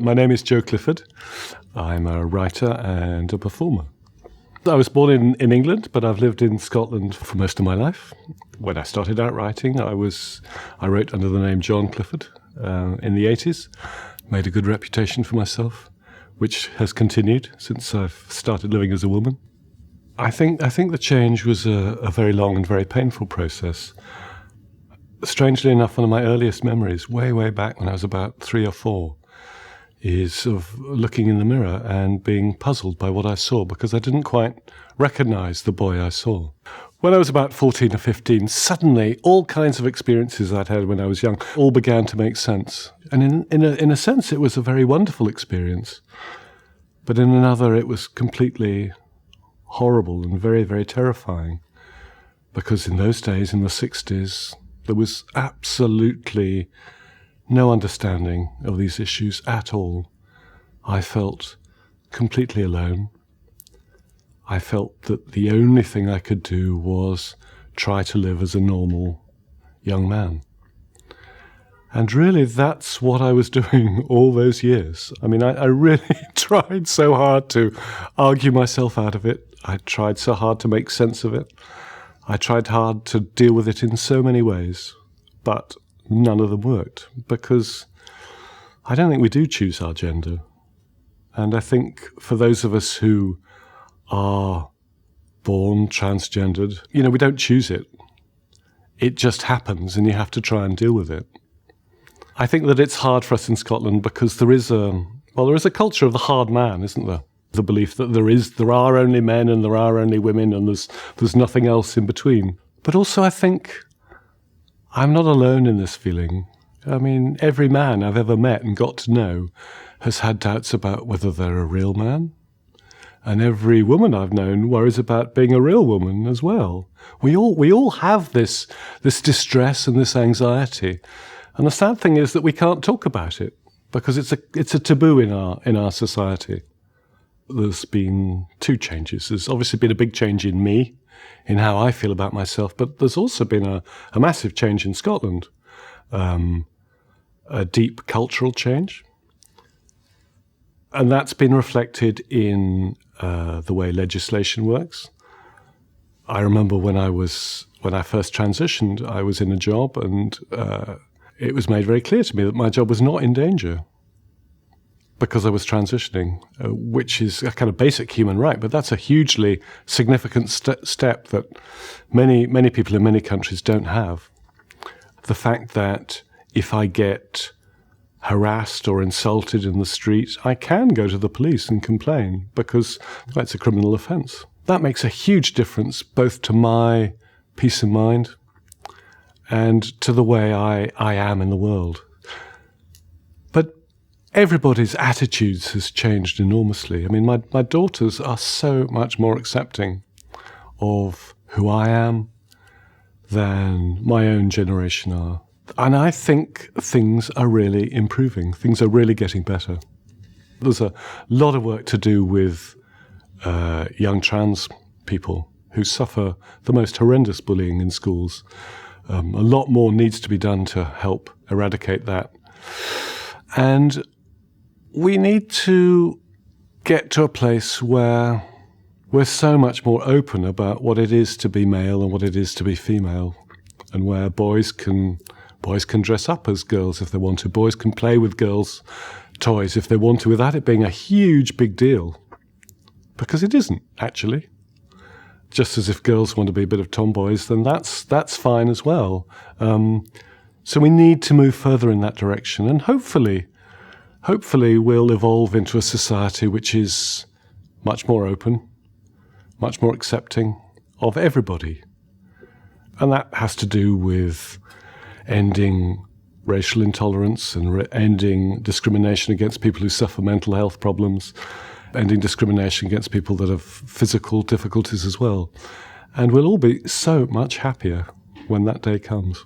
My name is Joe Clifford. I'm a writer and a performer. I was born in England, but I've lived in Scotland for most of my life. When I started out writing, I wrote under the name John Clifford in the 80s. Made a good reputation for myself, which has continued since I've started living as a woman. I think the change was a very long and very painful process. Strangely enough, one of my earliest memories, way back when I was about 3 or 4, is of looking in the mirror and being puzzled by what I saw because I didn't quite recognize the boy I saw. When I was about 14 or 15, suddenly all kinds of experiences I'd had when I was young all began to make sense. And in a sense, it was a very wonderful experience. But in another, it was completely horrible and very, very terrifying. Because in those days, in the 60s, there was absolutely no understanding of these issues at all. I felt completely alone. I felt that the only thing I could do was try to live as a normal young man. And really, that's what I was doing all those years. I mean, I really tried so hard to argue myself out of it. I tried so hard to make sense of it. I tried hard to deal with it in so many ways, but none of them worked because I don't think we do choose our gender. And I think for those of us who are born transgendered, we don't choose it. It just happens and you have to try and deal with it. I think that it's hard for us in Scotland because there is a culture of the hard man, isn't there? The belief that there are only men and there are only women and there's nothing else in between. But also I think I'm not alone in this feeling. I mean, every man I've ever met and got to know has had doubts about whether they're a real man. And every woman I've known worries about being a real woman as well. We all have this distress and this anxiety. And the sad thing is that we can't talk about it because it's a taboo in our society. There's been 2 changes. There's obviously been a big change in me, in how I feel about myself, but there's also been a massive change in Scotland, a deep cultural change. And that's been reflected in the way legislation works. I remember when I first transitioned, I was in a job and it was made very clear to me that my job was not in danger because I was transitioning, which is a kind of basic human right, but that's a hugely significant step that many people in many countries don't have. The fact that if I get harassed or insulted in the street, I can go to the police and complain because it's a criminal offence. That makes a huge difference both to my peace of mind and to the way I am in the world. But everybody's attitudes has changed enormously. I mean, my daughters are so much more accepting of who I am than my own generation are. And I think things are really improving. Things are really getting better. There's a lot of work to do with young trans people who suffer the most horrendous bullying in schools. A lot more needs to be done to help eradicate that. And we need to get to a place where we're so much more open about what it is to be male and what it is to be female, and where boys can dress up as girls if they want to. Boys can play with girls' toys if they want to, without it being a huge, big deal. Because it isn't, actually. Just as if girls want to be a bit of tomboys, then that's fine as well. So we need to move further in that direction, and hopefully we'll evolve into a society which is much more open, much more accepting of everybody. And that has to do with ending racial intolerance and ending discrimination against people who suffer mental health problems, ending discrimination against people that have physical difficulties as well. And we'll all be so much happier when that day comes.